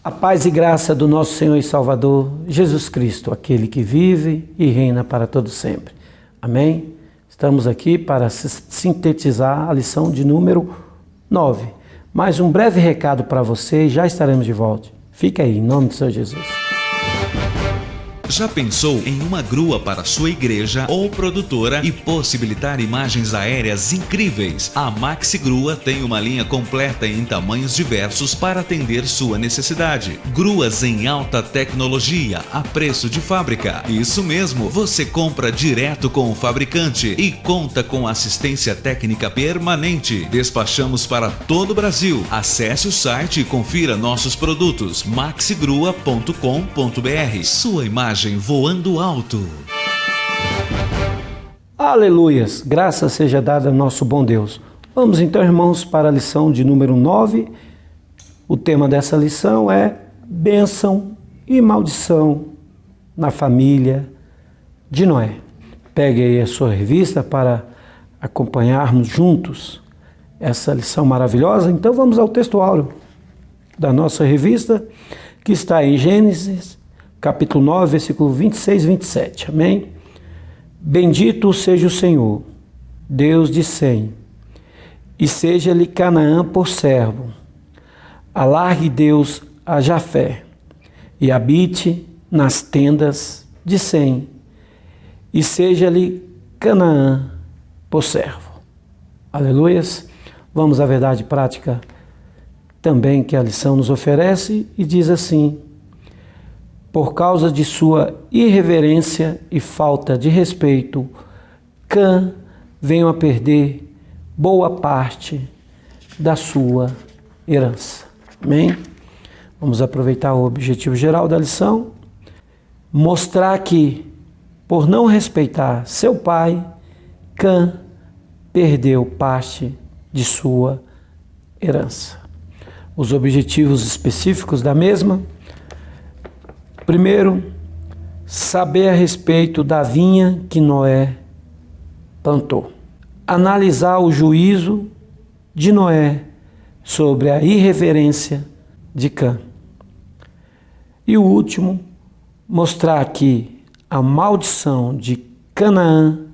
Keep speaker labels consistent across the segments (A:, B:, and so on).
A: A paz e graça do nosso Senhor e Salvador, Jesus Cristo, aquele que vive e reina para todo sempre. Amém? Estamos aqui para sintetizar a lição de número 9. Mais um breve recado para você e já estaremos de volta. Fica aí, em nome do Senhor Jesus.
B: Já pensou em uma grua para sua igreja ou produtora e possibilitar imagens aéreas incríveis? A Maxi Grua tem uma linha completa em tamanhos diversos para atender sua necessidade. Gruas em alta tecnologia a preço de fábrica. Isso mesmo, você compra direto com o fabricante e conta com assistência técnica permanente. Despachamos para todo o Brasil. Acesse o site e confira nossos produtos maxigrua.com.br. Sua imagem voando alto.
A: Aleluias! Graça seja dada ao nosso bom Deus. Vamos então, irmãos, para a lição de número 9. O tema dessa lição é bênção e maldição na família de Noé. Pegue aí a sua revista para acompanharmos juntos essa lição maravilhosa. Então vamos ao texto áureo da nossa revista, que está em Gênesis capítulo 9, versículo 26 e 27. Amém? Bendito seja o Senhor, Deus de Sem, e seja-lhe Canaã por servo. Alargue Deus a Jafé, e habite nas tendas de Sem, e seja-lhe Canaã por servo. Aleluias! Vamos à verdade prática também que a lição nos oferece, e diz assim: por causa de sua irreverência e falta de respeito, Cã veio a perder boa parte da sua herança. Amém? Vamos aproveitar o objetivo geral da lição, mostrar que, por não respeitar seu pai, Cã perdeu parte de sua herança. Os objetivos específicos da mesma: primeiro, saber a respeito da vinha que Noé plantou. Analisar o juízo de Noé sobre a irreverência de Cã. E o último, mostrar que a maldição de Canaã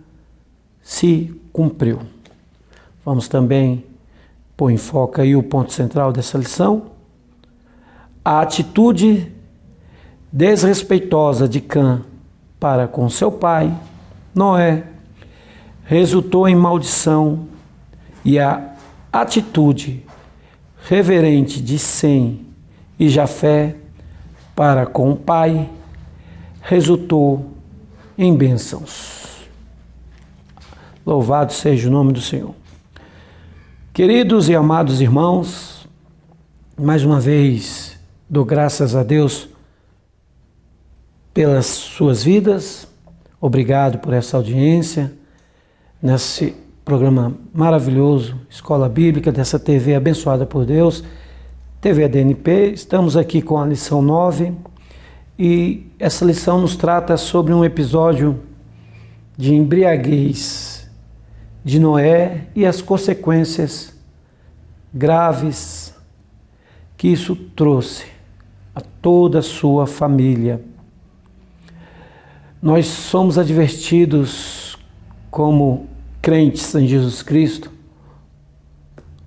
A: se cumpriu. Vamos também pôr em foco aí o ponto central dessa lição: a atitude desrespeitosa de Cã para com seu pai, Noé, resultou em maldição, e a atitude reverente de Sem e Jafé para com o pai resultou em bênçãos. Louvado seja o nome do Senhor. Queridos e amados irmãos, mais uma vez dou graças a Deus pelas suas vidas. Obrigado por essa audiência nesse programa maravilhoso, Escola Bíblica, dessa TV abençoada por Deus, TV ADNP. Estamos aqui com a lição 9 e essa lição nos trata sobre um episódio de embriaguez de Noé e as consequências graves que isso trouxe a toda a sua família. Nós somos advertidos como crentes em Jesus Cristo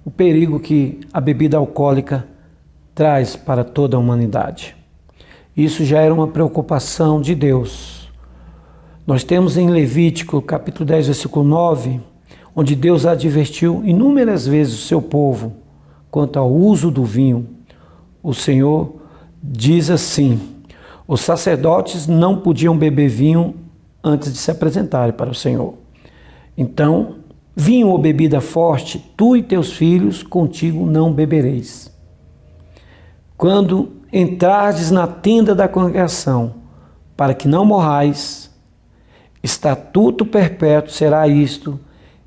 A: o perigo que a bebida alcoólica traz para toda a humanidade. Isso já era uma preocupação de Deus. Nós temos em Levítico, capítulo 10, versículo 9, onde Deus advertiu inúmeras vezes o seu povo quanto ao uso do vinho. O Senhor diz assim: os sacerdotes não podiam beber vinho antes de se apresentarem para o Senhor. Então, vinho ou bebida forte, tu e teus filhos contigo não bebereis. Quando entrardes na tenda da congregação, para que não morrais, estatuto perpétuo será isto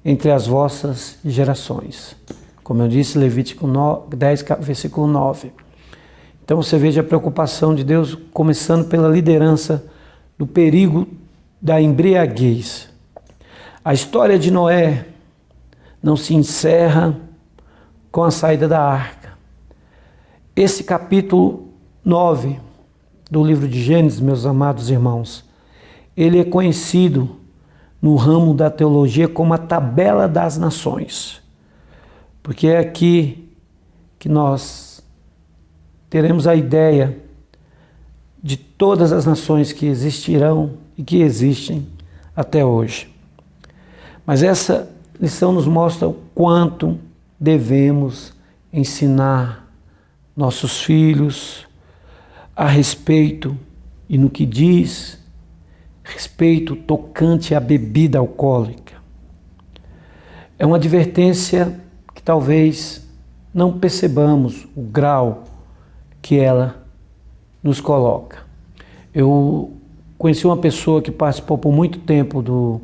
A: entre as vossas gerações. Como eu disse, Levítico 10, versículo 9. Então você veja a preocupação de Deus, começando pela liderança do perigo da embriaguez. A história de Noé não se encerra com a saída da arca. Esse capítulo 9 do livro de Gênesis, meus amados irmãos, ele é conhecido no ramo da teologia como a tabela das nações, porque é aqui que nós teremos a ideia de todas as nações que existirão e que existem até hoje. Mas essa lição nos mostra o quanto devemos ensinar nossos filhos a respeito e no que diz respeito tocante à bebida alcoólica. É uma advertência que talvez não percebamos o grau que ela nos coloca. Eu conheci uma pessoa que participou por muito tempo do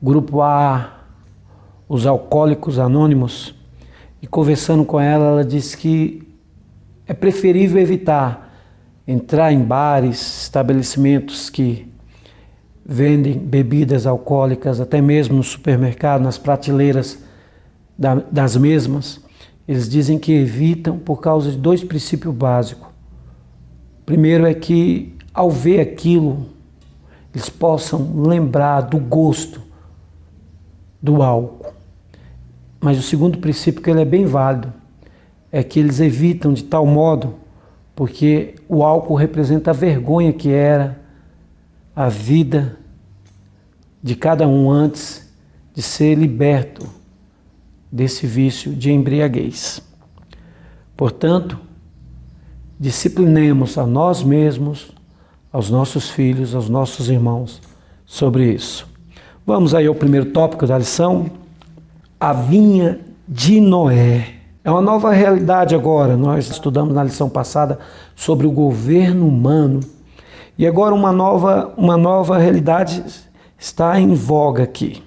A: grupo A, os Alcoólicos Anônimos, e conversando com ela, ela disse que é preferível evitar entrar em bares, estabelecimentos que vendem bebidas alcoólicas, até mesmo no supermercado, nas prateleiras das mesmas. Eles dizem que evitam por causa de 2 princípios básicos. Primeiro é que, ao ver aquilo, eles possam lembrar do gosto do álcool. Mas o segundo princípio, que ele é bem válido, é que eles evitam de tal modo, porque o álcool representa a vergonha que era a vida de cada um antes de ser liberto desse vício de embriaguez. Portanto, disciplinemos a nós mesmos, aos nossos filhos, aos nossos irmãos sobre isso. Vamos aí ao primeiro tópico da lição, a vinha de Noé. É uma nova realidade agora. Nós estudamos na lição passada sobre o governo humano e agora uma nova realidade está em voga aqui.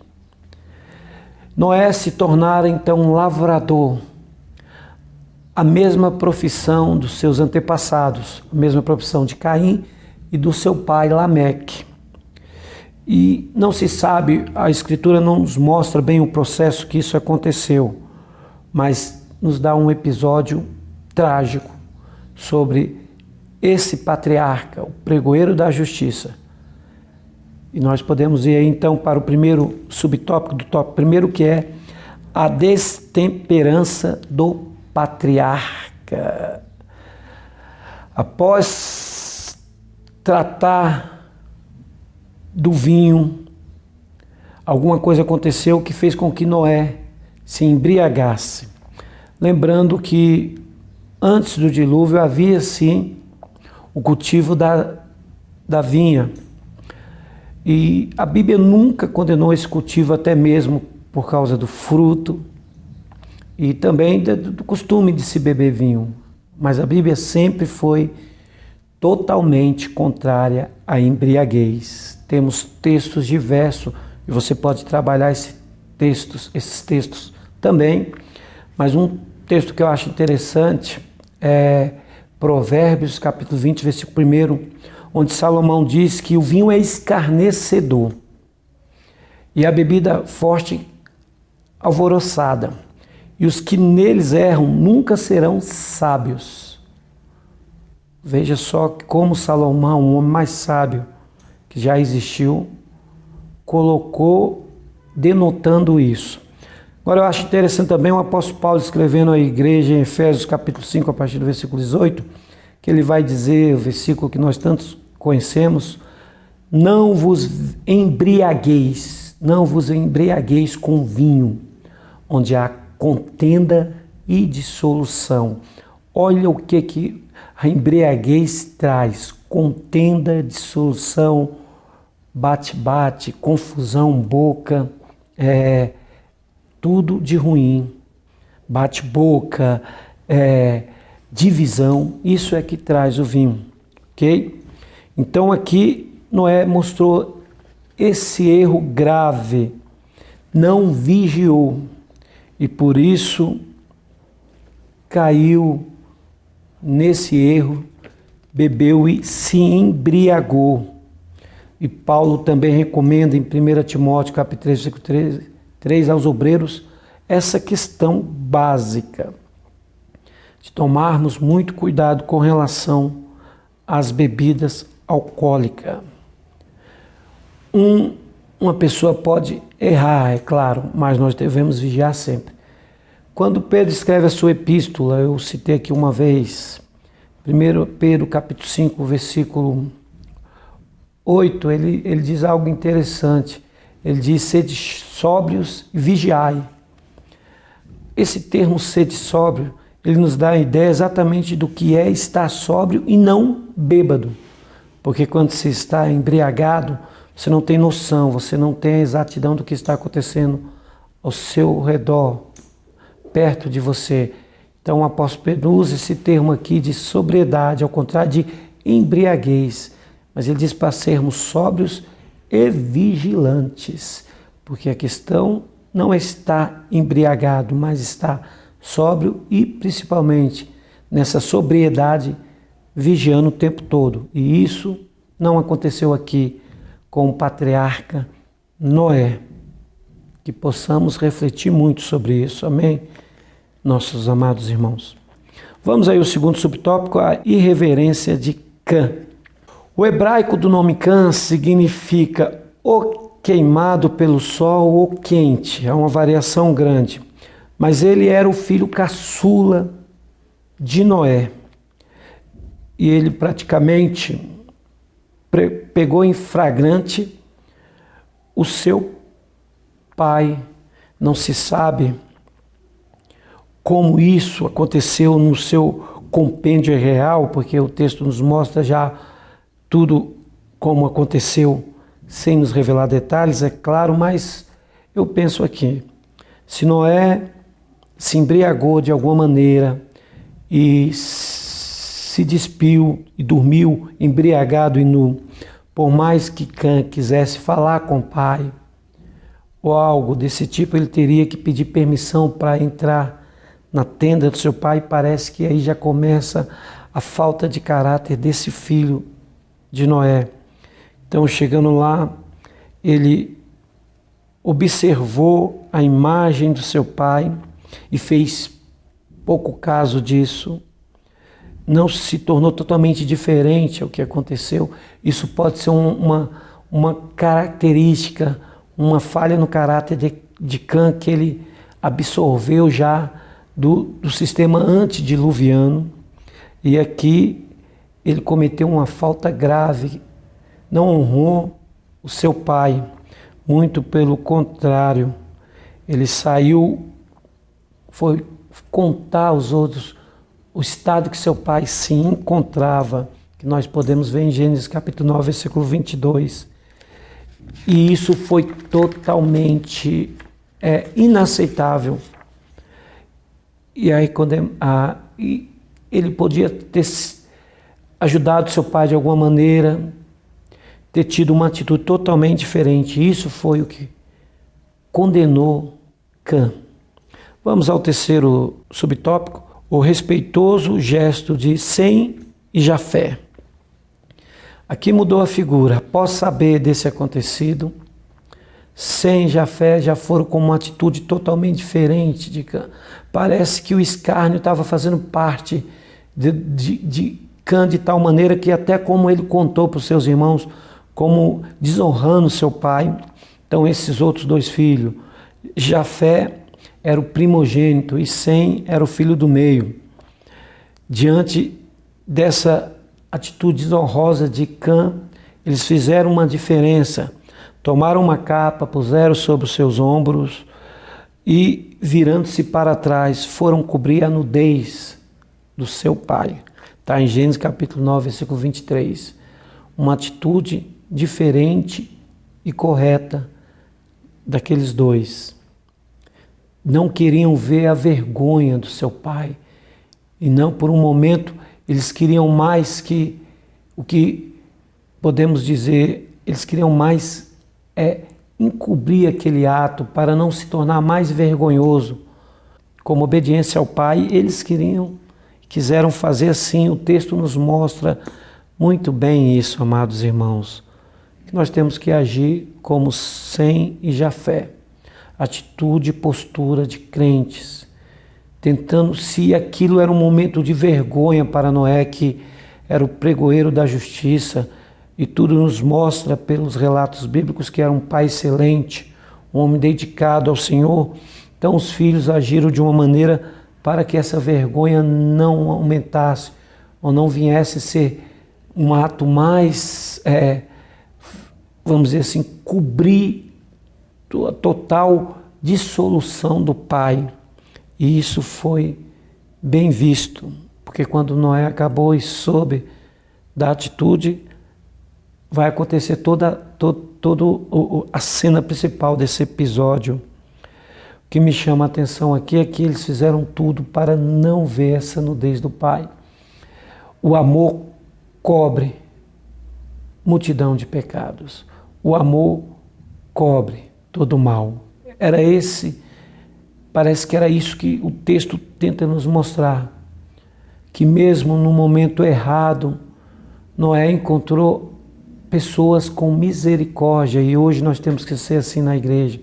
A: Noé se tornara então um lavrador, a mesma profissão dos seus antepassados, a mesma profissão de Caim e do seu pai Lameque. E não se sabe, a Escritura não nos mostra bem o processo que isso aconteceu, mas nos dá um episódio trágico sobre esse patriarca, o pregoeiro da justiça. E nós podemos ir aí, então para o primeiro subtópico do tópico primeiro, que é a destemperança do patriarca. Após tratar do vinho, alguma coisa aconteceu que fez com que Noé se embriagasse. Lembrando que antes do dilúvio havia sim o cultivo da vinha. E a Bíblia nunca condenou esse cultivo, até mesmo por causa do fruto e também do costume de se beber vinho. Mas a Bíblia sempre foi totalmente contrária à embriaguez. Temos textos diversos e você pode trabalhar esses textos também. Mas um texto que eu acho interessante é Provérbios, capítulo 20, versículo 1, onde Salomão diz que o vinho é escarnecedor e a bebida forte alvoroçada, e os que neles erram nunca serão sábios. Veja só como Salomão, o homem mais sábio que já existiu, colocou denotando isso. Agora eu acho interessante também o apóstolo Paulo escrevendo à igreja em Efésios capítulo 5, a partir do versículo 18, que ele vai dizer, o versículo que nós tantos conhecemos: não vos embriagueis com vinho, onde há contenda e dissolução. Olha o que a embriaguez traz: contenda, dissolução, bate-bate, confusão, boca, tudo de ruim, bate-boca, divisão, isso é que traz o vinho, ok? Então aqui Noé mostrou esse erro grave, não vigiou e por isso caiu nesse erro, bebeu e se embriagou. E Paulo também recomenda em 1 Timóteo capítulo 3, versículo 3 aos obreiros essa questão básica de tomarmos muito cuidado com relação às bebidas alcoólicas. Uma pessoa pode errar, é claro, mas nós devemos vigiar sempre. Quando Pedro escreve a sua epístola, eu citei aqui uma vez, 1 Pedro capítulo 5, versículo 8, ele diz algo interessante. Ele diz: sede sóbrios e vigiai. Esse termo sede sóbrio, ele nos dá a ideia exatamente do que é estar sóbrio e não bêbado. Porque quando você está embriagado, você não tem noção, você não tem a exatidão do que está acontecendo ao seu redor, perto de você. Então o apóstolo Pedro usa esse termo aqui de sobriedade, ao contrário de embriaguez. Mas ele diz para sermos sóbrios e vigilantes, porque a questão não é estar embriagado, mas estar sóbrio e principalmente nessa sobriedade, vigiando o tempo todo. E isso não aconteceu aqui com o patriarca Noé. Que possamos refletir muito sobre isso, amém? Nossos amados irmãos. Vamos aí ao segundo subtópico, a irreverência de Cã. O hebraico do nome Cã significa o queimado pelo sol ou quente, é uma variação grande. Mas ele era o filho caçula de Noé. E ele praticamente pegou em flagrante o seu pai. Não se sabe como isso aconteceu no seu compêndio real, porque o texto nos mostra já tudo como aconteceu, sem nos revelar detalhes, é claro, mas eu penso aqui, se Noé se embriagou de alguma maneira e se despiu e dormiu embriagado e nu, por mais que Cã quisesse falar com o pai ou algo desse tipo, ele teria que pedir permissão para entrar na tenda do seu pai. Parece que aí já começa a falta de caráter desse filho de Noé. Então, chegando lá, ele observou a imagem do seu pai e fez pouco caso disso. Não se tornou totalmente diferente ao que aconteceu. Isso pode ser uma característica, uma falha no caráter de Cã, que ele absorveu já do sistema antediluviano. E aqui ele cometeu uma falta grave, não honrou o seu pai, muito pelo contrário, ele saiu, foi contar aos outros o estado que seu pai se encontrava, que nós podemos ver em Gênesis capítulo 9, versículo 22. E isso foi totalmente inaceitável. E aí ele podia ter ajudado seu pai de alguma maneira, ter tido uma atitude totalmente diferente. Isso foi o que condenou Cã. Vamos ao terceiro subtópico, o respeitoso gesto de Sem e Jafé. Aqui mudou a figura. Após saber desse acontecido, Sem e Jafé já foram com uma atitude totalmente diferente de Cã. Parece que o escárnio estava fazendo parte de Cã de tal maneira que até como ele contou para os seus irmãos, como desonrando seu pai. Então esses outros dois filhos, Jafé era o primogênito e Sem era o filho do meio. Diante dessa atitude desonrosa de Cã, eles fizeram uma diferença. Tomaram uma capa, puseram sobre os seus ombros e, virando-se para trás, foram cobrir a nudez do seu pai. Está em Gênesis capítulo 9, versículo 23. Uma atitude diferente e correta daqueles dois. Não queriam ver a vergonha do seu pai. E não por um momento eles queriam mais que, o que podemos dizer, eles queriam mais encobrir aquele ato para não se tornar mais vergonhoso. Como obediência ao pai, eles quiseram fazer assim. O texto nos mostra muito bem isso, amados irmãos. Que nós temos que agir como Sem e Jafé. Atitude e postura de crentes. Tentando, se aquilo era um momento de vergonha para Noé, que era o pregoeiro da justiça, e tudo nos mostra pelos relatos bíblicos que era um pai excelente, um homem dedicado ao Senhor. Então os filhos agiram de uma maneira para que essa vergonha não aumentasse, ou não viesse a ser um ato mais, vamos dizer assim, cobrir a total dissolução do pai. E isso foi bem visto, porque quando Noé acabou e soube da atitude, vai acontecer toda a cena principal desse episódio. O que me chama a atenção aqui é que eles fizeram tudo para não ver essa nudez do pai. O amor cobre multidão de pecados. O amor cobre todo o mal. Parece que era isso que o texto tenta nos mostrar. Que mesmo no momento errado, Noé encontrou pessoas com misericórdia, e hoje nós temos que ser assim na igreja.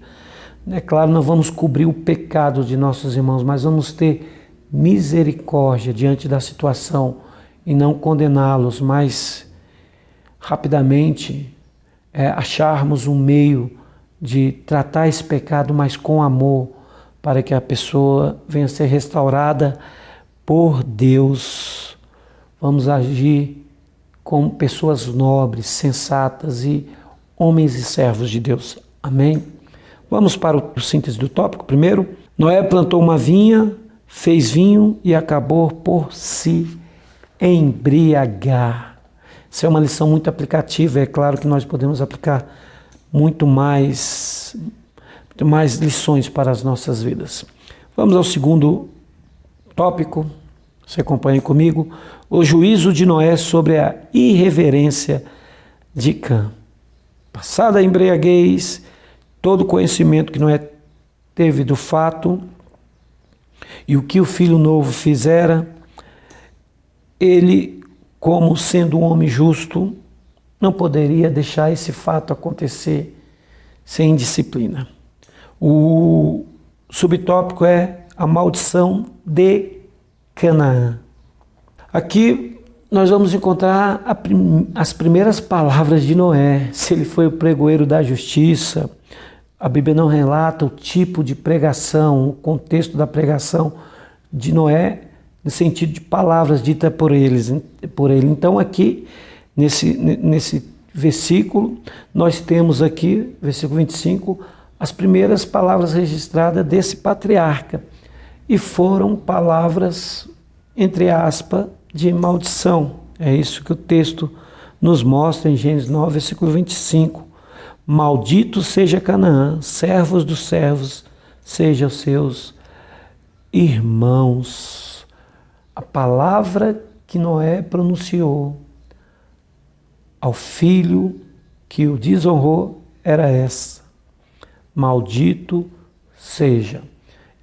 A: É claro, não vamos cobrir o pecado de nossos irmãos, mas vamos ter misericórdia diante da situação e não condená-los, mas rapidamente acharmos um meio de tratar esse pecado, mas com amor, para que a pessoa venha a ser restaurada por Deus. Vamos agir como pessoas nobres, sensatas e homens e servos de Deus. Amém? Vamos para o síntese do tópico. Primeiro, Noé plantou uma vinha, fez vinho e acabou por se embriagar. Isso é uma lição muito aplicativa. É claro que nós podemos aplicar muito mais lições para as nossas vidas. Vamos ao segundo tópico. Você acompanha comigo? O juízo de Noé sobre a irreverência de Cã. Passada a embriaguez, todo o conhecimento que Noé teve do fato e o que o filho novo fizera, ele, como sendo um homem justo, não poderia deixar esse fato acontecer sem disciplina. O subtópico é a maldição de Canaã. Aqui nós vamos encontrar as primeiras palavras de Noé. Se ele foi o pregoeiro da justiça, a Bíblia não relata o tipo de pregação, o contexto da pregação de Noé, no sentido de palavras ditas por ele. Então aqui, nesse versículo, nós temos aqui, versículo 25, as primeiras palavras registradas desse patriarca. E foram palavras, entre aspas, de maldição. É isso que o texto nos mostra em Gênesis 9, versículo 25. Maldito seja Canaã, servos dos servos, sejam os seus irmãos. A palavra que Noé pronunciou ao filho que o desonrou era essa: maldito seja.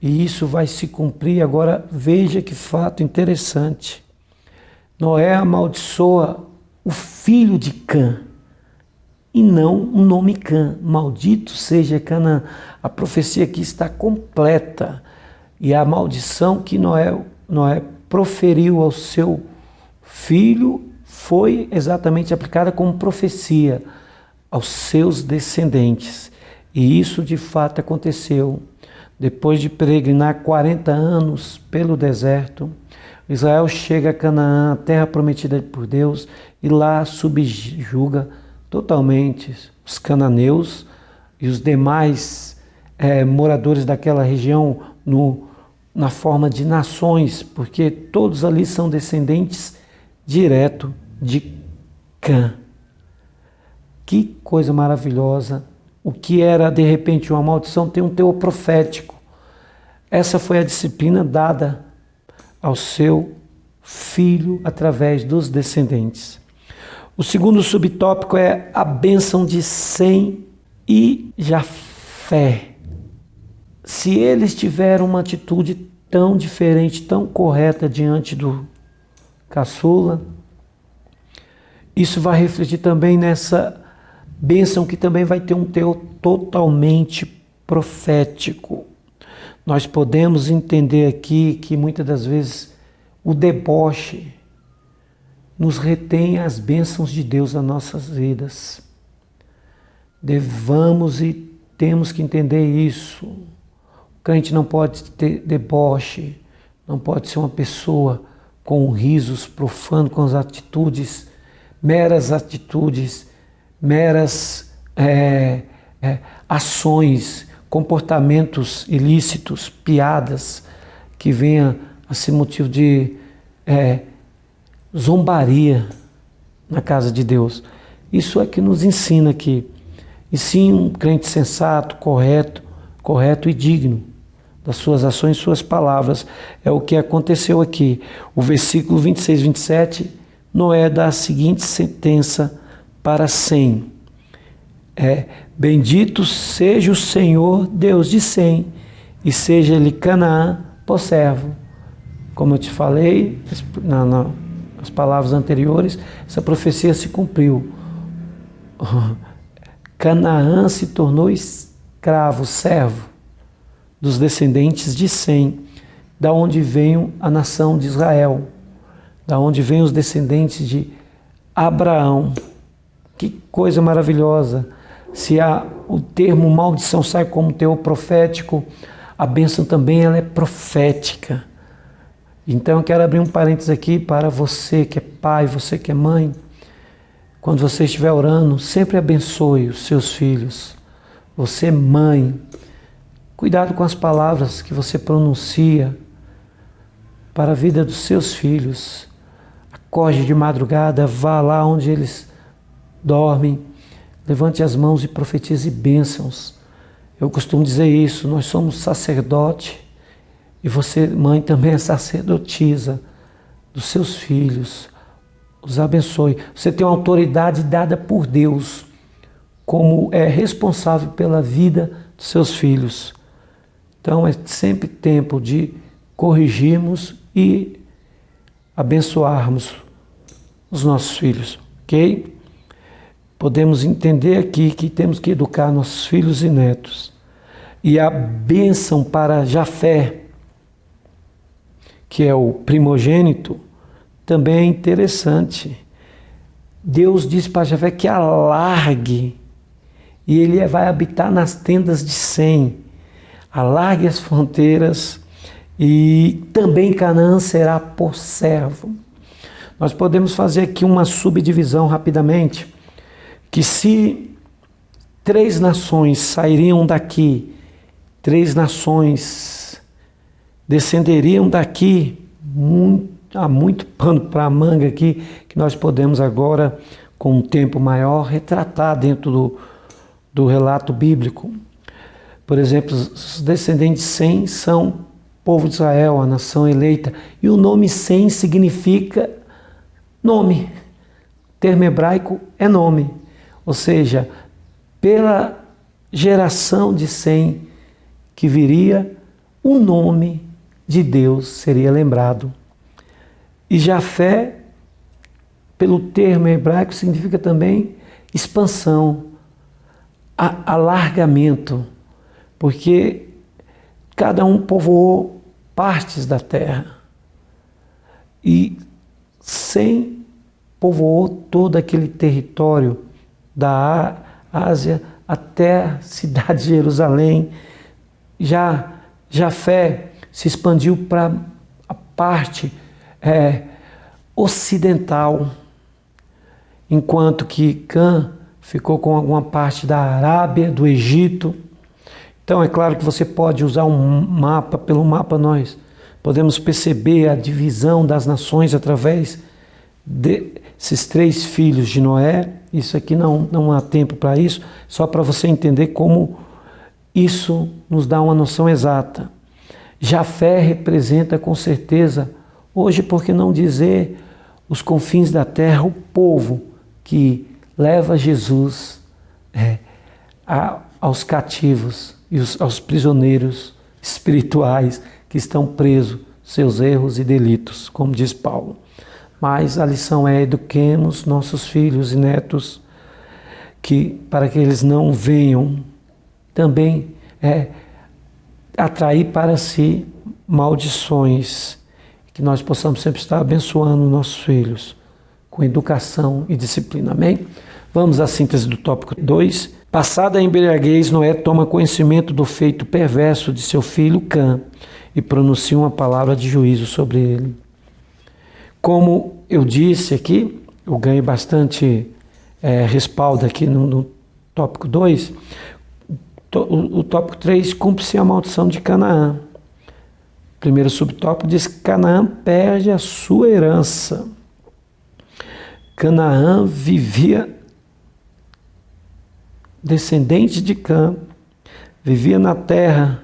A: E isso vai se cumprir. Agora veja que fato interessante. Noé amaldiçoa o filho de Cã e não o nome Cã. Maldito seja Canaã. A profecia aqui está completa. E a maldição que Noé proferiu ao seu filho foi exatamente aplicada como profecia aos seus descendentes. E isso de fato aconteceu. Depois de peregrinar 40 anos pelo deserto, Israel chega a Canaã, a terra prometida por Deus, e lá subjuga totalmente os cananeus e os demais moradores daquela região na forma de nações, porque todos ali são descendentes direto de Cã. Que coisa maravilhosa! O que era de repente uma maldição tem um teor profético. Essa foi a disciplina dada ao seu filho através dos descendentes. O segundo subtópico é a bênção de Sem e Jafé. Se eles tiveram uma atitude tão diferente, tão correta diante do caçula, isso vai refletir também nessa bênção que também vai ter um teor totalmente profético. Nós podemos entender aqui que muitas das vezes o deboche nos retém as bênçãos de Deus nas nossas vidas. Devamos e temos que entender isso. O crente não pode ter deboche, não pode ser uma pessoa com risos profanos, com as atitudes, meras ações, comportamentos ilícitos, piadas, que venha a ser motivo de zombaria na casa de Deus. Isso é que nos ensina aqui. E sim, um crente sensato, correto e digno das suas ações e suas palavras. É o que aconteceu aqui. O versículo 26, 27, Noé dá a seguinte sentença para Sem. Bendito seja o Senhor, Deus de Sem, e seja ele Canaã por servo. Como eu te falei, nas palavras anteriores, essa profecia se cumpriu. Canaã se tornou escravo, servo dos descendentes de Sem, da onde veio a nação de Israel, da onde vêm os descendentes de Abraão. Que coisa maravilhosa! Se o termo maldição sai como teor profético, a bênção também ela é profética. Então eu quero abrir um parênteses aqui para você que é pai, você que é mãe. Quando você estiver orando, sempre abençoe os seus filhos. Você, mãe, cuidado com as palavras que você pronuncia para a vida dos seus filhos. Acorde de madrugada, vá lá onde eles dormem, levante as mãos e profetize bênçãos. Eu costumo dizer isso, nós somos sacerdote e você, mãe, também é sacerdotisa dos seus filhos. Os abençoe. Você tem uma autoridade dada por Deus, como é responsável pela vida dos seus filhos. Então é sempre tempo de corrigirmos e abençoarmos os nossos filhos, ok? Podemos entender aqui que temos que educar nossos filhos e netos. E a bênção para Jafé, que é o primogênito, também é interessante. Deus diz para Jafé que alargue, e ele vai habitar nas tendas de Sem. Alargue as fronteiras, e também Canaã será por servo. Nós podemos fazer aqui uma subdivisão rapidamente, que se 3 nações sairiam daqui, 3 nações descenderiam daqui, há muito pano para a manga aqui, que nós podemos agora, com um tempo maior, retratar dentro do relato bíblico. Por exemplo, os descendentes de Sem são povo de Israel, a nação eleita, e o nome Sem significa nome. O termo hebraico é nome, ou seja, pela geração de Sem que viria, o nome de Deus seria lembrado. E Jafé, pelo termo hebraico, significa também expansão, alargamento, porque cada um povoou partes da terra e Sem povoou todo aquele território da Ásia até a cidade de Jerusalém. Já Jafé se expandiu para a parte ocidental, enquanto que Cã ficou com alguma parte da Arábia, do Egito. Então é claro que você pode usar um mapa, pelo mapa nós podemos perceber a divisão das nações através desses 3 filhos de Noé. Isso aqui não há tempo para isso, só para você entender como isso nos dá uma noção exata. Jafé representa com certeza, hoje por que não dizer, os confins da terra, o povo que leva Jesus aos cativos e aos prisioneiros espirituais que estão presos, seus erros e delitos, como diz Paulo. Mas a lição é: eduquemos nossos filhos e netos para que eles não venham também atrair para si maldições, que nós possamos sempre estar abençoando nossos filhos com educação e disciplina. Amém? Vamos à síntese do tópico 2. Passada a embriaguez, Noé toma conhecimento do feito perverso de seu filho Cã e pronuncia uma palavra de juízo sobre ele. Como eu disse aqui, eu ganhei bastante respaldo aqui no tópico 2, o tópico 3, cumpre-se a maldição de Canaã. Primeiro subtópico diz que Canaã perde a sua herança. Canaã vivia, descendente de Cã, vivia na terra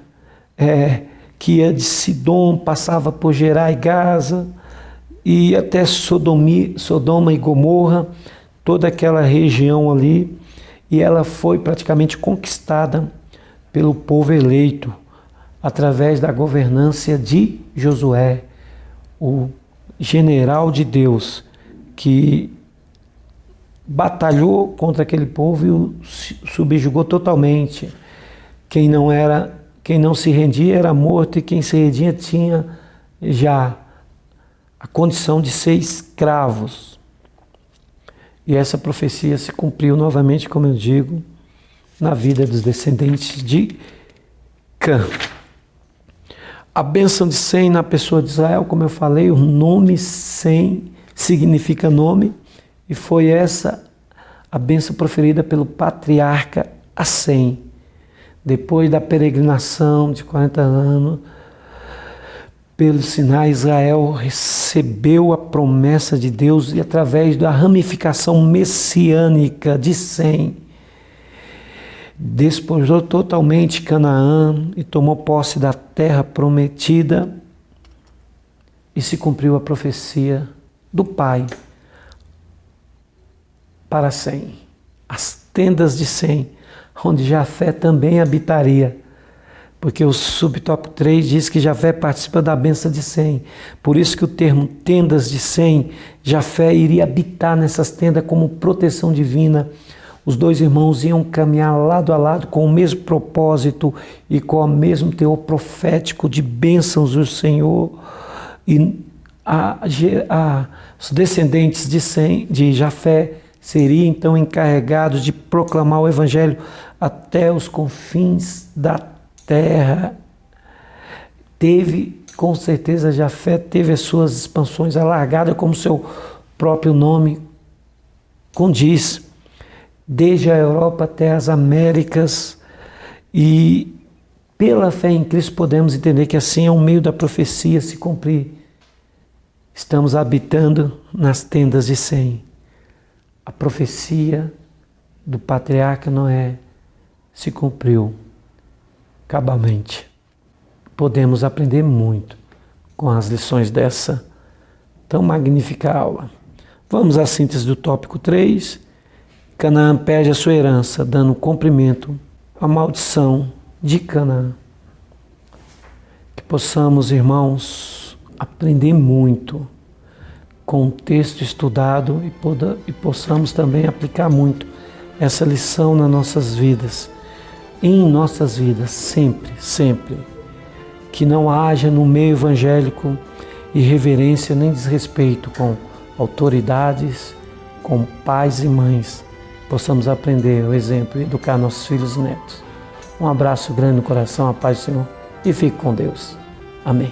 A: que ia de Sidom, passava por Gerá e Gaza, e até Sodoma e Gomorra, toda aquela região ali, e ela foi praticamente conquistada pelo povo eleito, através da governância de Josué, o general de Deus, que batalhou contra aquele povo e o subjugou totalmente. Quem não se rendia era morto, e quem se rendia tinha já a condição de ser escravos. E essa profecia se cumpriu novamente, como eu digo, na vida dos descendentes de Cã. A bênção de Sem na pessoa de Israel, como eu falei, o nome Sem significa nome, e foi essa a bênção proferida pelo patriarca a Sem. Depois da peregrinação de 40 anos, pelo Sinai, Israel recebeu a promessa de Deus e através da ramificação messiânica de Sem, despojou totalmente Canaã e tomou posse da terra prometida, e se cumpriu a profecia do Pai para Sem, as tendas de Sem, onde Jafé também habitaria, porque o subtópico 3 diz que Jafé participa da bênção de Sem. Por isso que o termo tendas de Sem, Jafé iria habitar nessas tendas como proteção divina. Os dois irmãos iam caminhar lado a lado com o mesmo propósito e com o mesmo teor profético de bênçãos do Senhor. E os descendentes de Jafé seriam então encarregados de proclamar o Evangelho até os confins da terra. Com certeza, Jafé teve as suas expansões alargadas, como seu próprio nome condiz, desde a Europa até as Américas, e pela fé em Cristo podemos entender que assim é o meio da profecia se cumprir. Estamos habitando nas tendas de Sem. A profecia do patriarca Noé se cumpriu cabalmente. Podemos aprender muito com as lições dessa tão magnífica aula. Vamos à síntese do tópico 3. Canaã perde a sua herança, dando cumprimento à maldição de Canaã. Que possamos, irmãos, aprender muito com o texto estudado e possamos também aplicar muito essa lição nas nossas vidas, em nossas vidas, sempre, sempre. Que não haja no meio evangélico irreverência nem desrespeito com autoridades, com pais e mães. Possamos aprender o exemplo e educar nossos filhos e netos. Um abraço grande no coração, a paz do Senhor, e fique com Deus. Amém.